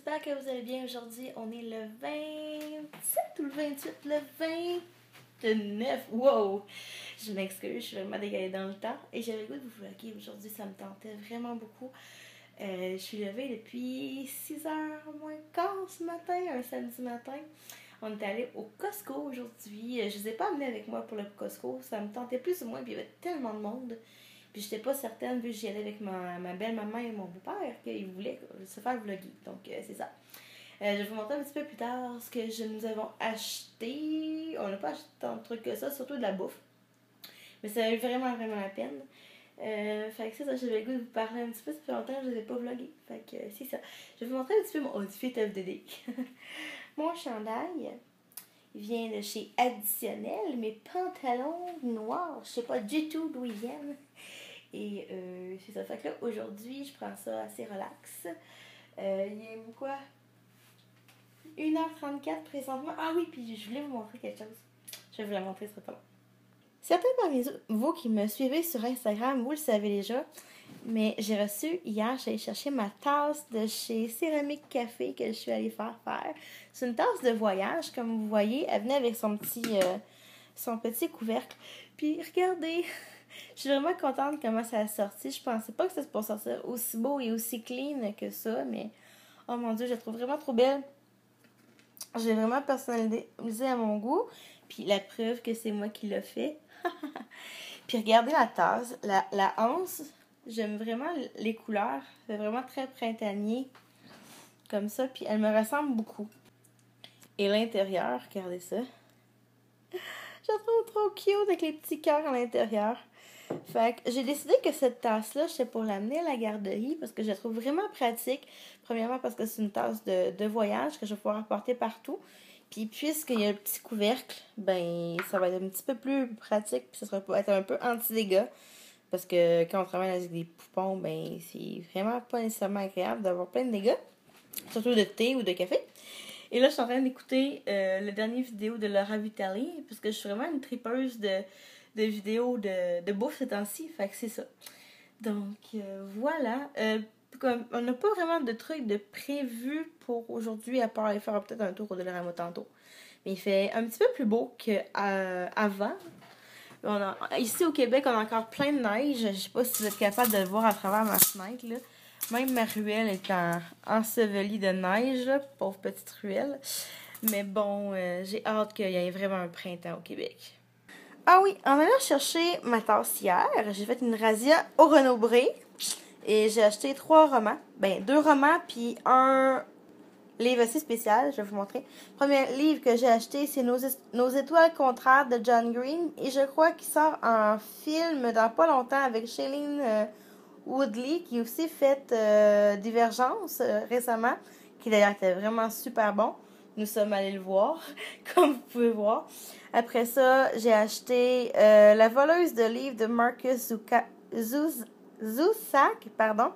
j'espère que vous allez bien aujourd'hui. On est le 27 ou le 28, le 29. Wow! Je m'excuse, je suis vraiment dégalée dans le temps. Et j'avais le goût de vous vlogger aujourd'hui, ça me tentait vraiment beaucoup. Je suis levée depuis 6h moins quart ce matin, un samedi matin. On est allé au Costco aujourd'hui. Je ne les ai pas amenés avec moi pour le Costco, ça me tentait plus ou moins, puis il y avait tellement de monde. Puis j'étais pas certaine, vu que j'y allais avec ma belle-maman et mon beau-père, qu'ils voulaient se faire vlogger. Donc c'est ça. Je vais vous montrer un petit peu plus tard ce que nous avons acheté. On n'a pas acheté tant de trucs que ça, surtout de la bouffe. Mais ça a eu vraiment la peine. Fait que c'est ça, j'avais le goût de vous parler un petit peu. Ça fait longtemps que je ne vous ai pas vlogué. Fait que c'est ça. Je vais vous montrer un petit peu mon outfit of the day. Mon chandail vient de chez Additionnel. Mes pantalons noirs, je sais pas du tout d'où ils viennent. Et c'est ça. Fait que là, aujourd'hui, je prends ça assez relax. Il est quoi? 1h34 présentement. Ah oui, puis je voulais vous montrer quelque chose. Je vais vous la montrer, ce sera pas long. Certains parmi vous qui me suivez sur Instagram, vous le savez déjà, mais j'ai reçu hier, j'allais chercher ma tasse de chez Céramique Café que je suis allée faire. C'est une tasse de voyage, comme vous voyez. Elle venait avec son petit couvercle. Puis regardez, je suis vraiment contente comment ça a sorti. Je pensais pas que ça se pourrait sortir aussi beau et aussi clean que ça, mais oh mon Dieu, je la trouve vraiment trop belle. J'ai vraiment personnalisé à mon goût. Puis la preuve que c'est moi qui l'ai fait. Puis regardez la tasse, la anse. J'aime vraiment les couleurs. C'est vraiment très printanier. Comme ça. Puis elle me ressemble beaucoup. Et l'intérieur, regardez ça. Je la trouve trop cute avec les petits cœurs à l'intérieur. Fait que j'ai décidé que cette tasse-là, j'étais pour l'amener à la garderie parce que je la trouve vraiment pratique. Premièrement parce que c'est une tasse de voyage que je vais pouvoir apporter partout. Puis puisqu'il y a le petit couvercle, ben ça va être un petit peu plus pratique. Puis ça va être un peu anti-dégâts. Parce que quand on travaille avec des poupons, ben c'est vraiment pas nécessairement agréable d'avoir plein de dégâts. Surtout de thé ou de café. Et là, je suis en train d'écouter la dernière vidéo de Laura Vitali. Parce que je suis vraiment une tripeuse de vidéos de bouffe ces temps-ci. Fait que c'est ça. Donc, voilà. On n'a pas vraiment de trucs de prévu pour aujourd'hui, à part aller faire peut-être un tour au Dollarama tantôt. Mais il fait un petit peu plus beau qu'avant. Ici au Québec, on a encore plein de neige. Je sais pas si vous êtes capable de le voir à travers ma fenêtre, là. Même ma ruelle est ensevelie de neige, là, pauvre petite ruelle. Mais bon, j'ai hâte qu'il y ait vraiment un printemps au Québec. Ah oui, en allant chercher ma tasse hier, j'ai fait une razzia au Renaud-Bré. Et j'ai acheté 3 romans. Ben, 2 romans, puis un livre aussi spécial. Je vais vous montrer. Le premier livre que j'ai acheté, c'est Nos étoiles contraires de John Green. Et je crois qu'il sort en film dans pas longtemps avec Shailene Woodley, qui a aussi fait Divergence récemment, qui d'ailleurs était vraiment super bon. Nous sommes allés le voir, comme vous pouvez voir. Après ça, j'ai acheté La voleuse de livres de Marcus Zusak, pardon.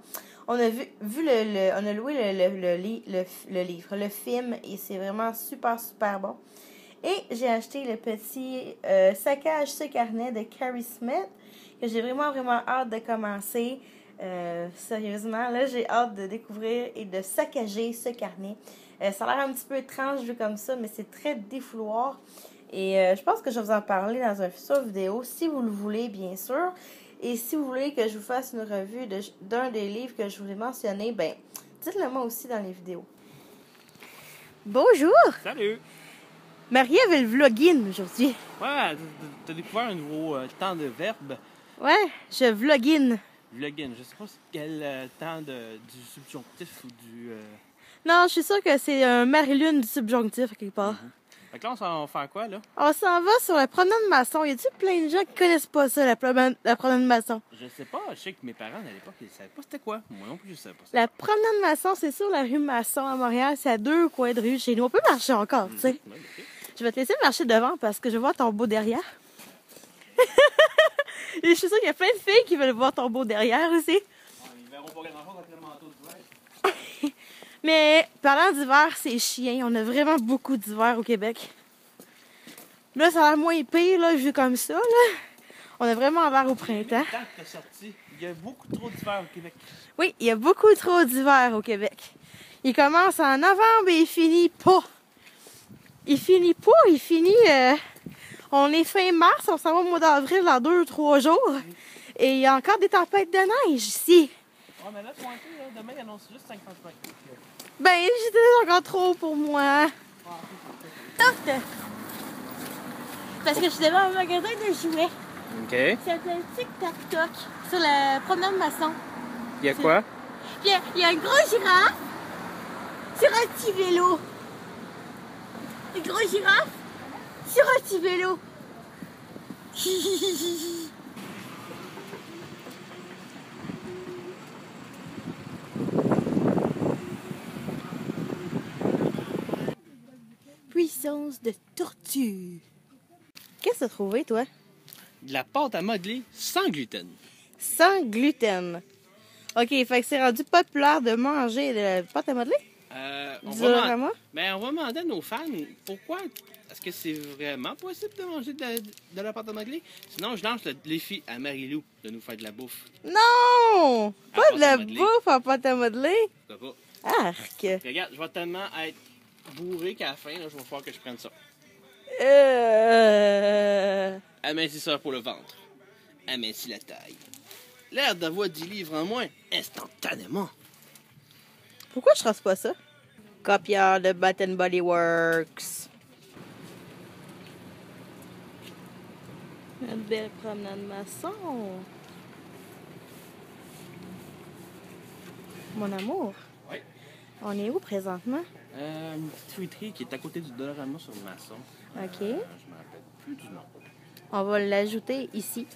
On a on a loué le livre, le film, et c'est vraiment super bon. Et j'ai acheté le petit saccage ce carnet de Carrie Smith, que j'ai vraiment hâte de commencer. Sérieusement, là, j'ai hâte de découvrir et de saccager ce carnet. Ça a l'air un petit peu étrange vu comme ça, mais c'est très défouloir. Et je pense que je vais vous en parler dans une future vidéo, si vous le voulez, bien sûr. Et si vous voulez que je vous fasse une revue d'un des livres que je vous ai mentionné, ben, dites-le moi aussi dans les vidéos. Bonjour! Salut! Marie avait le vlogin aujourd'hui. Ouais, t'as découvert un nouveau temps de verbe. Ouais, je vlogin. Vlogin, je sais pas quel temps du subjonctif ou du... Non, je suis sûre que c'est un Marie-Lune du subjonctif, quelque part. Fait que là, on s'en va faire quoi, là? On s'en va sur la promenade Masson. Y a-t-il plein de gens qui connaissent pas ça, la promenade Masson? Je sais pas, je sais que mes parents, à l'époque, ils savaient pas c'était quoi. Moi non plus, je savais pas ça. La promenade Masson, c'est sur la rue Masson à Montréal. C'est à 2 coins de rue chez nous. On peut marcher encore, tu sais. Ouais, okay. Je vais te laisser marcher devant parce que je veux voir ton beau derrière. Et je suis sûre qu'il y a plein de filles qui veulent voir ton beau derrière aussi. Ils verront pas grand-chose avec le manteau d'hiver. Mais parlant d'hiver, c'est chiant. On a vraiment beaucoup d'hiver au Québec. Là, ça a l'air moins pire, là, vu comme ça, là. On a vraiment l'air au printemps. Il y a beaucoup trop d'hiver au Québec. Oui, il y a beaucoup trop d'hiver au Québec. Il commence en novembre et il finit pas. Il finit pas, il finit... on est fin mars, on s'en va au mois d'avril dans 2 ou 3 jours. Et il y a encore des tempêtes de neige ici. Ouais, mais là, pointé, là, demain, il annonce juste 55. Ben, c'était encore trop pour moi. Toft! Parce que je suis devant un magasin de jouets. OK. Ça s'appelle Tic Tac Toc sur la promenade Masson. Il y a quoi? Puis il y a une grosse girafe sur un petit vélo. Une grosse girafe sur un petit vélo. Puissance de tortue. Qu'est-ce que tu as trouvé, toi? De la pâte à modeler sans gluten. Sans gluten. OK, fait que c'est rendu populaire de manger de la pâte à modeler? On Du va Dollarama? Ben, on va demander à nos fans pourquoi est-ce que c'est vraiment possible de manger de la pâte à modeler. Sinon, je lance le défi à Marie-Lou de nous faire de la bouffe. Non! À Pas pâte de la à modeler. bouffe en pâte à modeler? Pourquoi pas? Arc! Regarde, je vais tellement être bourré qu'à la fin, là, je vais falloir que je prenne ça. Amincisseur pour le ventre. Amincis la taille. L'air d'avoir 10 livres en moins, instantanément. Pourquoi je trace pas ça? Copieur de Bath & Body Works. Une belle promenade Masson. Mon amour, Oui. on est où présentement? Une petite fruiterie qui est à côté du Dollarama sur le Masson. OK. Je me rappelle plus du nom. On va l'ajouter ici.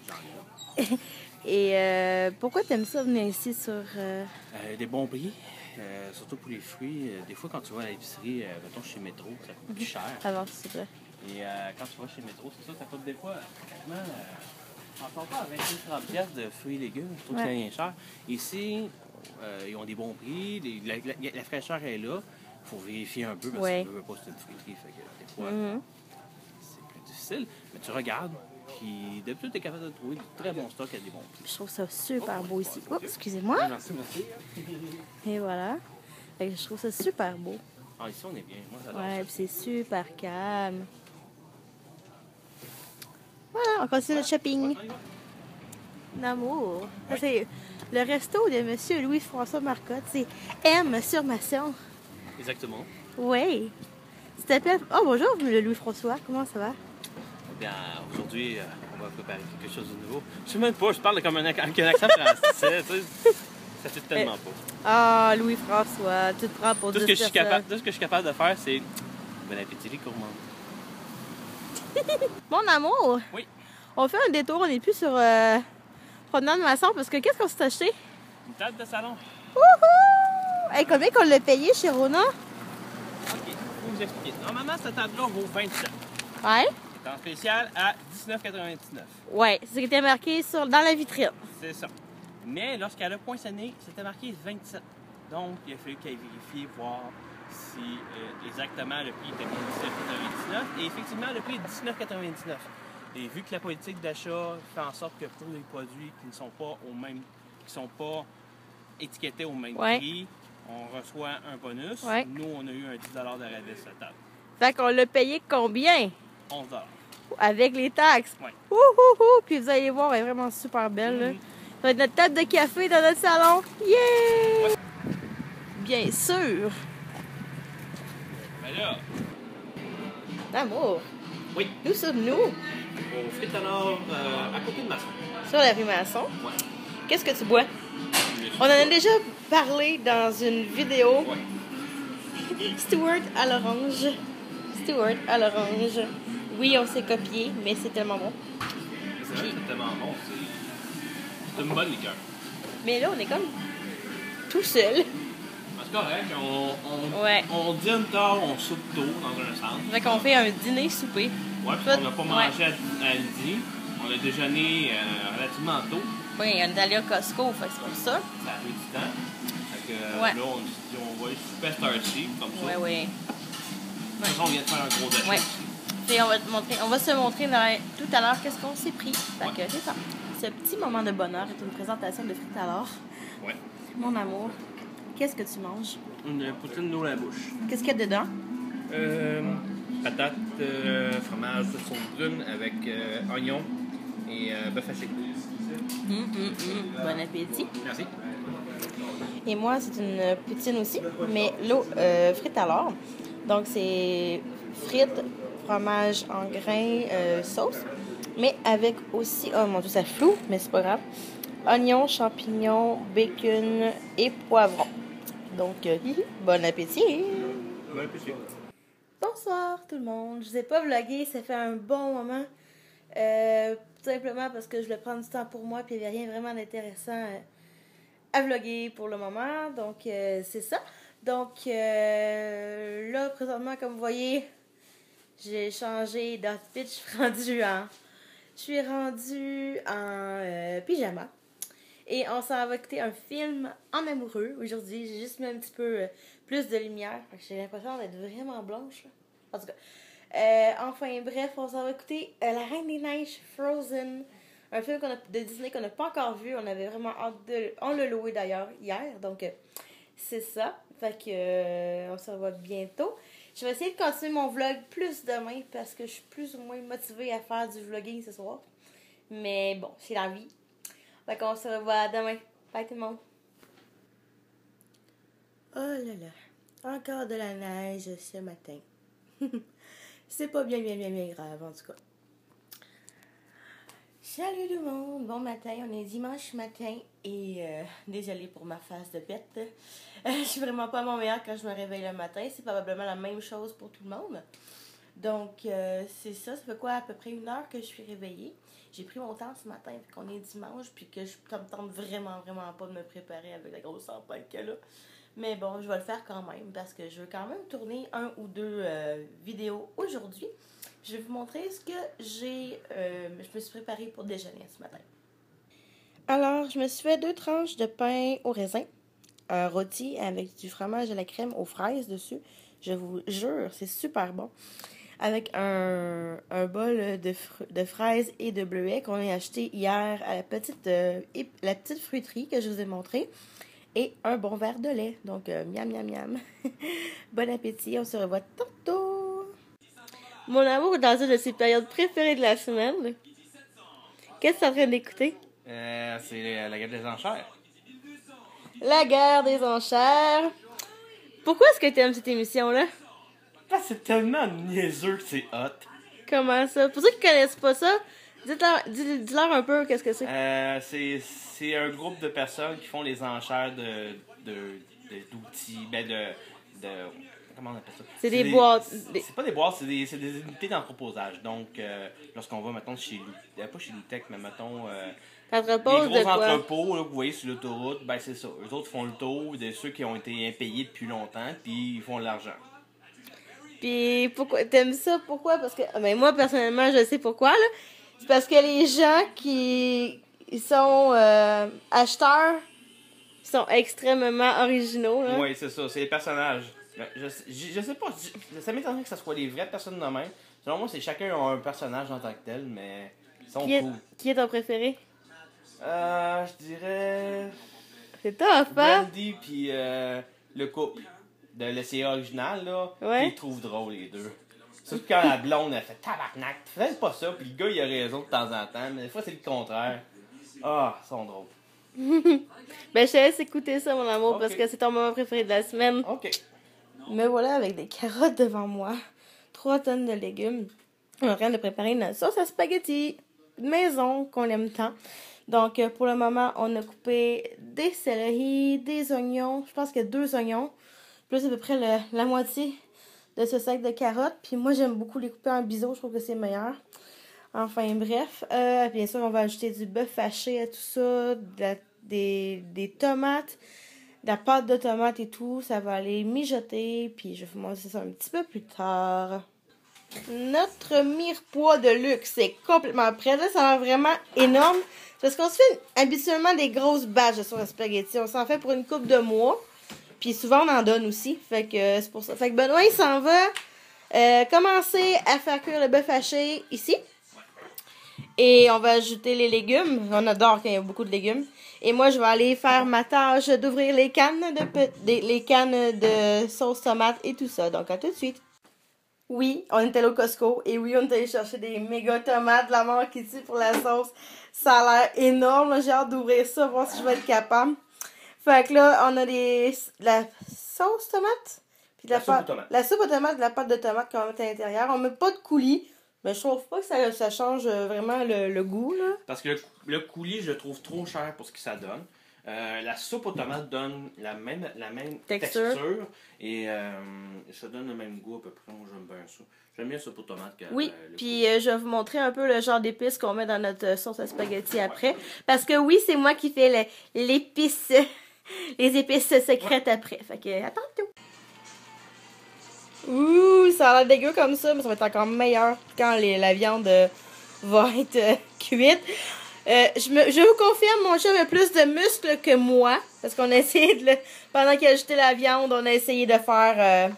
J'en ai là. Et pourquoi t'aimes ça venir ici sur... Des bons prix, surtout pour les fruits. Des fois, quand tu vas à l'épicerie, mettons chez Métro, ça coûte plus cher. Avance, s'il te plaît. Et quand tu vas chez Métro, c'est ça, ça coûte des fois quasiment... encore pas à 25-30 piastres de fruits et légumes. Je trouve que c'est rien cher. Ici, ils ont des bons prix. La fraîcheur est là. Il faut vérifier un peu parce que tu ne veux pas c'est une fruiterie. Fait que des fois, c'est plus difficile. Mais tu regardes. Puis d'habitude, tu es capable de trouver du très bon stock à des bons prix. Je trouve ça super beau ici. Oh, excusez-moi. Merci, merci. Et voilà. Fait que je trouve ça super beau. Ah, ici, on est bien. Moi, j'adore Ouais, ça. puis c'est super calme. Voilà, on continue le shopping. D'amour. Ça, c'est le resto de Monsieur Louis-François Marcotte. C'est M sur Masson. Exactement. Oui. Tu t'appelles... Oh, bonjour, le Louis-François. Comment ça va? Eh bien, aujourd'hui, on va préparer quelque chose de nouveau. Je sais même pas, je parle comme avec un accent français. Tu sais, ça fait tellement pas. Ah, Louis-François, tu te prends pour Tout ce 10 que je suis capable, tout ce que je suis capable de faire, c'est bon appétit les gourmands. Mon amour. Oui. On fait un détour, on n'est plus sur Promenade Masson parce que qu'est-ce qu'on s'est acheté? Une table de salon. Wouhou! Hey, combien qu'on l'a payé chez Rona? OK, faut vous expliquer. Normalement, cette table-là vaut 27. Ouais. C'est en spécial à 19,99. Ouais, c'est ce qui était marqué dans la vitrine. C'est ça. Mais lorsqu'elle a poinçonné, c'était marqué 27. Donc, il a fallu qu'elle vérifie, voir si exactement le prix était bien 19,99. Et effectivement, le prix est 19,99. Et vu que la politique d'achat fait en sorte que pour les produits qui ne sont pas étiquetés au même prix, on reçoit un bonus. Ouais. Nous, on a eu un 10 de rabais sur la table. Fait qu'on l'a payé combien? 11 Avec les taxes. Ouais. Ouhouhou! Puis vous allez voir, elle est vraiment super belle. Là. Ça va être notre table de café dans notre salon. Yeah! Ouais. Bien sûr. Ben là, D'amour. oui, Nous sommes-nous? au Frites à l'or, à côté de Masson. Sur la rue Masson. Ouais. Qu'est-ce que tu bois? On en a déjà parlé dans une vidéo. Ouais. Stewart à l'orange. Stewart à l'orange. Oui, on s'est copié, mais c'est tellement bon. C'est vrai que c'est tellement bon. C'est une bonne liqueur. Mais là, on est comme tout seul. C'est correct. Ouais. On dîne tard, on soupe tôt dans un sens. Fait qu'on fait un dîner-souper. Ouais, puis on n'a pas mangé à midi. On a déjeuné relativement tôt. Oui, on est allé au Costco, fait que c'est pour ça. Ça a pris du temps. Fait que Ouais. là, on s'est dit, on va aller super starchy, comme ça. Oui, oui. De toute façon, on vient de faire un gros achat Ouais. aussi. Puis on va se montrer tout à l'heure qu'est-ce qu'on s'est pris. Fait que c'est ça. Ce petit moment de bonheur est une présentation de frites à l'or. Ouais. Mon amour. qu'est-ce que tu manges? Une poutine d'eau à la bouche. Qu'est-ce qu'il y a dedans? Patates, fromage, sauce brune avec oignon et bœuf haché. Bon appétit. Merci. Et moi, c'est une poutine aussi, mais l'eau frite à l'or. Donc, c'est frites, fromage en grains, sauce, mais avec aussi, oh mon Dieu, ça floue, mais c'est pas grave, oignons, champignons, bacon et poivrons. Donc, bon appétit! Bon appétit. Bonsoir tout le monde. Je vous ai pas vlogué, ça fait un bon moment. Tout simplement parce que je voulais prendre du temps pour moi, puis il n'y avait rien vraiment d'intéressant à vlogger pour le moment. Donc, c'est ça. Donc, là, présentement, comme vous voyez, j'ai changé d'outfit. Je suis rendue en pyjama. Et on s'en va écouter un film en amoureux aujourd'hui. J'ai juste mis un petit peu plus de lumière. J'ai l'impression d'être vraiment blanche. Là. En tout cas. Enfin, bref, on s'en va écouter La Reine des Neiges, Frozen. Un film de Disney qu'on n'a pas encore vu. On avait vraiment hâte de... On l'a loué d'ailleurs hier. Donc, c'est ça. Fait que on se revoit bientôt. Je vais essayer de continuer mon vlog plus demain parce que je suis plus ou moins motivée à faire du vlogging ce soir. Mais bon, c'est la vie. Fait qu'on se revoit demain. Bye tout le monde. Oh là là. Encore de la neige ce matin. C'est pas bien grave en tout cas. Salut tout le monde. Bon matin. On est dimanche matin. Et désolée pour ma face de bête. Je suis vraiment pas à mon meilleur quand je me réveille le matin. C'est probablement la même chose pour tout le monde. Donc, c'est ça. Ça fait quoi? À peu près 1 heure que je suis réveillée. J'ai pris mon temps ce matin, vu qu'on est dimanche, puis que ça me tente vraiment pas de me préparer avec la grosse tempête qu'il y a là. Mais bon, je vais le faire quand même, parce que je veux quand même tourner 1 ou 2 vidéos aujourd'hui. Je vais vous montrer ce que je me suis préparée pour déjeuner ce matin. Alors, je me suis fait 2 tranches de pain au raisin, un rôti avec du fromage à la crème aux fraises dessus. Je vous jure, c'est super bon. Avec un bol de fraises et de bleuets qu'on a acheté hier à la petite fruiterie que je vous ai montré. Et un bon verre de lait. Donc, miam, miam, miam. Bon appétit, on se revoit tantôt. Mon amour est dans une de ses périodes préférées de la semaine. Qu'est-ce que tu es en train d'écouter? C'est la guerre des enchères. La guerre des enchères. Pourquoi est-ce que tu aimes cette émission-là? C'est tellement niaiseux que c'est hot. Comment ça? Pour ceux qui connaissent pas ça, dis-leur un peu qu'est-ce que c'est. C'est un groupe de personnes qui font les enchères d'outils, comment on appelle ça? C'est des boîtes. C'est pas des boîtes, c'est des unités d'entreposage. Donc, lorsqu'on va, mettons, chez pas chez Loutech, mais mettons... les gros entrepôts là, que vous voyez sur l'autoroute, ben c'est ça. Eux autres font le tour de ceux qui ont été impayés depuis longtemps, puis ils font de l'argent. Puis pourquoi t'aimes ça? Pourquoi? Parce que moi personnellement je sais pourquoi là. C'est parce que les gens qui sont acheteurs sont extrêmement originaux. Là. Oui, c'est ça, c'est les personnages. Je sais pas, ça m'étonnerait que ce soit les vraies personnes de même. Selon moi, c'est chacun a un personnage en tant que tel, mais ils sont cool. Qui est ton préféré? Je dirais... C'est tough, hein? Brandy puis le couple de l'ECA original, là, ouais. ils trouvent drôle les deux. Sauf quand la blonde, elle fait tabarnak, fais pas ça, puis le gars, il a raison de temps en temps, mais des fois, c'est le contraire. Ah, ils sont drôles. Ben, je te laisse écouter ça, mon amour, parce que c'est ton moment préféré de la semaine. OK. Me voilà avec des carottes devant moi, 3 tonnes de légumes. On est en train de préparer une sauce à spaghetti maison qu'on aime tant. Donc, pour le moment, on a coupé des céleris, des oignons. Je pense qu'il y a 2 oignons, plus à peu près la moitié de ce sac de carottes. Puis moi, j'aime beaucoup les couper en biseau. Je trouve que c'est meilleur. Enfin, bref. Bien sûr, on va ajouter du bœuf haché à tout ça, des tomates, de la pâte de tomate et tout. Ça va aller mijoter. Puis je vais vous montrer ça un petit peu plus tard. Notre mirepoix de luxe est complètement prêt. Là, ça a l'air vraiment énorme. Parce qu'on se fait habituellement des grosses batches de sauce à spaghetti. On s'en fait pour une couple de mois. Puis souvent, on en donne aussi. Fait que c'est pour ça. Fait que Benoît, il s'en va commencer à faire cuire le bœuf haché ici. Et on va ajouter les légumes. On adore quand il y a beaucoup de légumes. Et moi, je vais aller faire ma tâche d'ouvrir les cannes les cannes de sauce tomate et tout ça. Donc, à tout de suite. Oui, on était allé au Costco. Et oui, on est allé chercher des méga tomates de la marque ici pour la sauce. Ça a l'air énorme. J'ai hâte d'ouvrir ça, voir si je vais être capable. Fait que là, on a la sauce tomate. Puis La soupe aux tomates. La soupe aux tomates, de la pâte de tomate qu'on va mettre à l'intérieur. On met pas de coulis. Mais je trouve pas que ça change vraiment le goût, là. Parce que le coulis, je le trouve trop cher pour ce que ça donne. La soupe aux tomates donne la même texture et ça donne le même goût à peu près. Moi, j'aime bien ça. J'aime bien la soupe aux tomates. Oui, puis je vais vous montrer un peu le genre d'épices qu'on met dans notre sauce à spaghetti après. Parce que oui, c'est moi qui fais l'épice, les épices secrètes après. Fait que, à tantôt. Ouh, ça a l'air dégueu comme ça, mais ça va être encore meilleur quand la viande va être cuite. Je vous confirme, mon chat a plus de muscles que moi. Parce qu'on a essayé pendant qu'il a ajouté la viande, on a essayé de faire...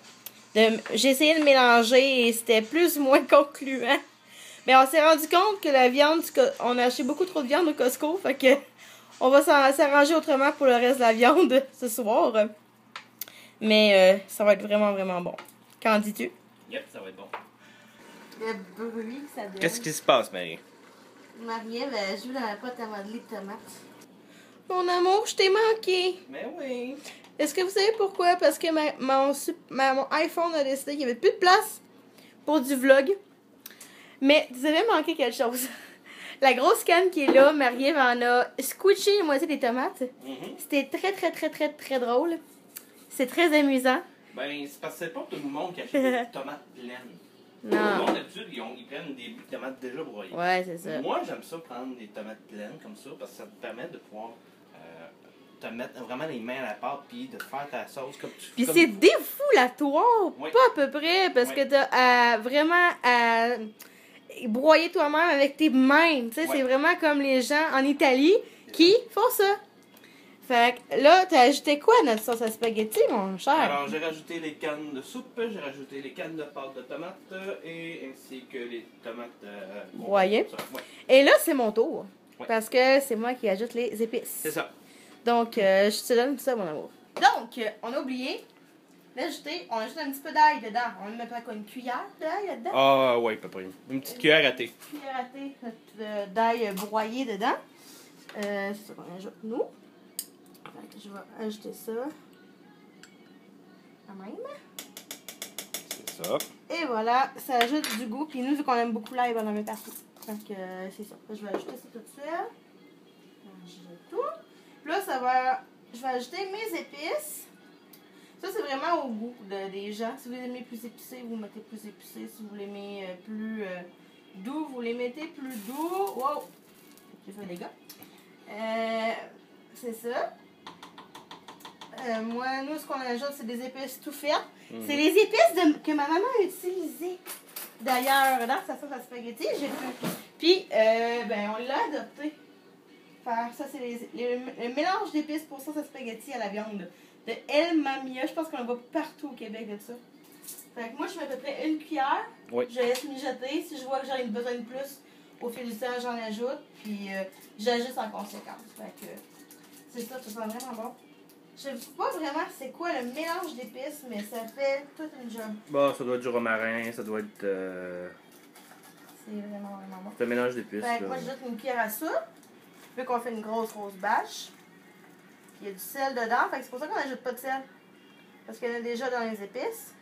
j'ai essayé de mélanger et c'était plus ou moins concluant. Mais on s'est rendu compte que la viande... On a acheté beaucoup trop de viande au Costco. Fait que on va s'arranger autrement pour le reste de la viande ce soir. Mais ça va être vraiment, vraiment bon. Qu'en dis-tu? Yep, ça va être bon. Le bruit que ça donne. Qu'est-ce qui se passe, Marie? Marie-Ève, elle joue dans la pâte à modeler de tomates. Mon amour, je t'ai manqué. Mais oui. Est-ce que vous savez pourquoi? Parce que mon iPhone a décidé qu'il n'y avait plus de place pour du vlog. Mais vous avez manqué quelque chose. La grosse canne qui est là, Marie-Ève en a squishy la moitié des tomates. C'était très, très, très, très, très drôle. C'est très amusant. Ben, c'est parce que c'est pas tout le monde qui achète des tomates pleines. Non. Tout le monde, d'habitude, ils prennent des tomates déjà broyées. Ouais, c'est ça. Moi, j'aime ça prendre des tomates pleines comme ça parce que ça te permet de pouvoir te mettre vraiment les mains à la pâte puis de faire ta sauce comme tu Puis c'est défoulatoire, oui. Pas à peu près, parce que t'as vraiment à broyer toi-même avec tes mains. Tu sais, c'est vraiment comme les gens en Italie qui font ça. Fait que là, t'as ajouté quoi à notre sauce à spaghetti, mon cher? Alors, j'ai rajouté les cannes de soupe, j'ai rajouté les cannes de pâte de tomate et ainsi que les tomates broyées. Ouais. Et là, c'est mon tour. Ouais. Parce que c'est moi qui ajoute les épices. C'est ça. Donc, je te donne tout ça, mon amour. Donc, on a oublié d'ajouter, on ajoute un petit peu d'ail dedans. On met pas quoi, une cuillère d'ail là-dedans? Ah, ouais, pas près. Une petite cuillère à thé. Une cuillère à thé d'ail broyé dedans. C'est ça qu'on ajoute, nous. Je vais ajouter ça. Quand même. C'est ça. Et voilà, ça ajoute du goût. Puis nous, vu qu'on aime beaucoup l'ail, on en met partout. Donc, c'est ça. Je vais ajouter ça tout de suite. J'ajoute tout. Puis là, je vais ajouter mes épices. Ça, c'est vraiment au goût des gens. Si vous les aimez plus épicés, vous mettez plus épicés. Si vous les aimez plus doux, vous les mettez plus doux. Wow! J'ai fait un dégât. C'est ça. Moi, nous, ce qu'on ajoute, c'est des épices tout faites. C'est les épices que ma maman a utilisées. D'ailleurs, dans sa sauce à spaghetti, j'ai fait. Puis, ben, on l'a adopté. Faire ça, c'est le mélange d'épices pour sauce à spaghetti à la viande de El Mamia. Je pense qu'on le voit partout au Québec de ça. Fait que moi, je mets à peu près une cuillère. Oui. Je laisse mijoter. Si je vois que j'en ai besoin de plus, au fil du temps, j'en ajoute. Puis, j'ajuste en conséquence. Fait que c'est ça, ça sent vraiment bon. Je ne sais pas vraiment c'est quoi le mélange d'épices, mais ça fait toute une job. Bon, ça doit être du romarin, ça doit être. C'est vraiment, vraiment bon. C'est un mélange d'épices. Fait que moi, j'ajoute une cuillère à soupe. Vu qu'on fait une grosse bâche. Puis il y a du sel dedans. Fait que c'est pour ça qu'on n'ajoute pas de sel. Parce qu'il y en a déjà dans les épices.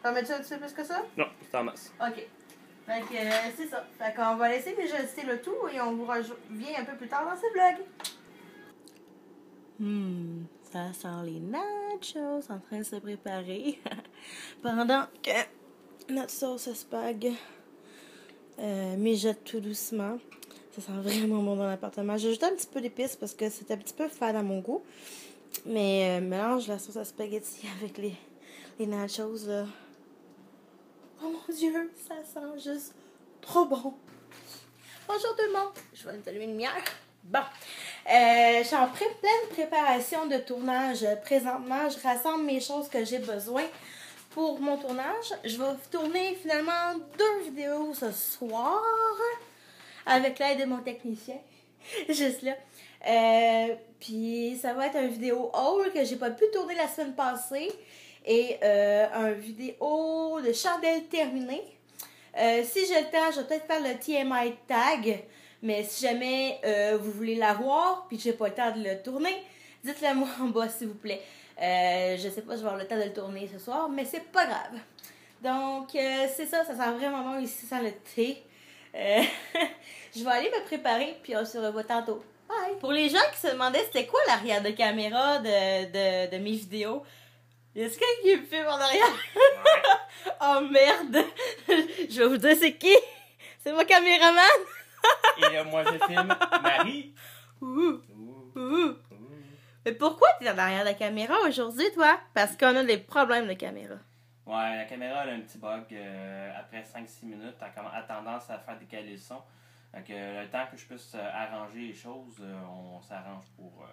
T'en mets-tu un petit peu plus que ça? Non, c'est en masse. OK. Fait que c'est ça. Fait qu'on va laisser mijoter le tout et on vous revient un peu plus tard dans ce vlog. Ça sent les nachos en train de se préparer. Pendant que notre sauce à spag mijote tout doucement. Ça sent vraiment bon dans l'appartement. J'ai ajouté un petit peu d'épices parce que c'est un petit peu fade à mon goût. Mais mélange la sauce à spaghetti avec les nachos, là. Oh mon Dieu, ça sent juste trop bon. Bonjour tout le monde. Je vais allumer une lumière. Bon. Je suis en pleine préparation de tournage présentement. Je rassemble mes choses que j'ai besoin pour mon tournage. Je vais tourner finalement 2 vidéos ce soir avec l'aide de mon technicien. Juste là. Puis ça va être une vidéo haul que j'ai pas pu tourner la semaine passée. Et un vidéo de chandelle terminée. Si j'ai le temps, je vais peut-être faire le TMI tag. Mais si jamais vous voulez la voir, puis que j'ai pas le temps de le tourner, dites-le moi en bas s'il vous plaît. Je sais pas, je vais avoir le temps de le tourner ce soir, mais c'est pas grave. Donc, c'est ça sent vraiment bon ici sans le thé. Je vais aller me préparer, puis on se revoit tantôt. Bye! Pour les gens qui se demandaient c'était quoi l'arrière de caméra de mes vidéos, y a quelqu'un qui me filme en arrière? Oh merde! Je vais vous dire c'est qui? C'est mon caméraman! Et moi je filme Marie. Mais pourquoi t'es en arrière de la caméra aujourd'hui, toi? Parce qu'on a des problèmes de caméra. Ouais, la caméra elle a un petit bug. Après 5-6 minutes, elle a tendance à faire décaler le son. Donc, le temps que je puisse arranger les choses, on s'arrange pour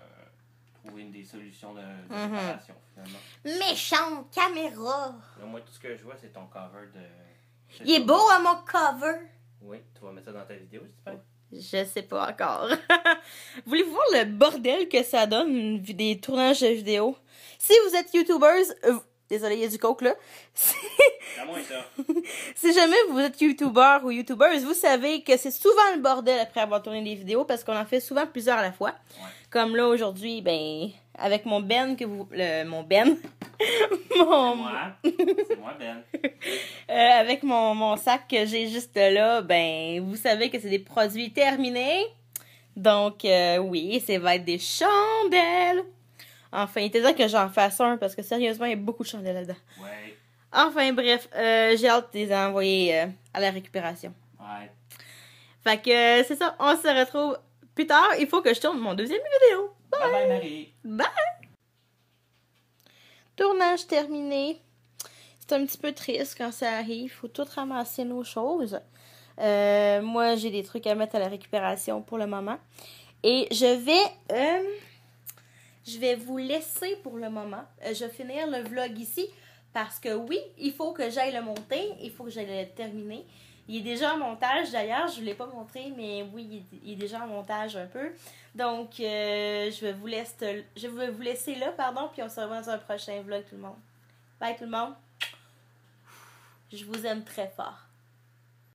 trouver des solutions de réparation, finalement. Méchante caméra! Là, moi, tout ce que je vois, c'est ton cover de... Il est beau à mon cover! Oui, tu vas mettre ça dans ta vidéo, j'espère. Je sais pas encore. Voulez-vous voir le bordel que ça donne des tournages de vidéos? Si vous êtes YouTubers... désolé, il y a du coke là. C'est à moi ça. Si jamais vous êtes YouTuber ou YouTubeuse, vous savez que c'est souvent le bordel après avoir tourné des vidéos parce qu'on en fait souvent plusieurs à la fois. Ouais. Comme là aujourd'hui, ben, avec mon Ben que vous... mon Ben... C'est moi Ben. Avec mon sac que j'ai juste là, ben, vous savez que c'est des produits terminés. Donc, oui, ça va être des chandelles. Enfin, il était temps que j'en fasse un parce que sérieusement, il y a beaucoup de chandelles là-dedans. Ouais. Enfin, bref, j'ai hâte de les envoyer à la récupération. Ouais. Fait que c'est ça, on se retrouve plus tard. Il faut que je tourne mon deuxième vidéo. Bye! Bye bye Marie. Bye! Tournage terminé. C'est un petit peu triste quand ça arrive. Il faut tout ramasser nos choses. Moi, j'ai des trucs à mettre à la récupération pour le moment. Et je vais vous laisser pour le moment. Je vais finir le vlog ici parce que oui, il faut que j'aille le monter. Il faut que j'aille le terminer. Il est déjà en montage d'ailleurs. Je ne l'ai pas montré, mais oui, il est déjà en montage un peu. Donc, je vais vous laisser là, puis on se revoit dans un prochain vlog tout le monde. Bye tout le monde. Je vous aime très fort.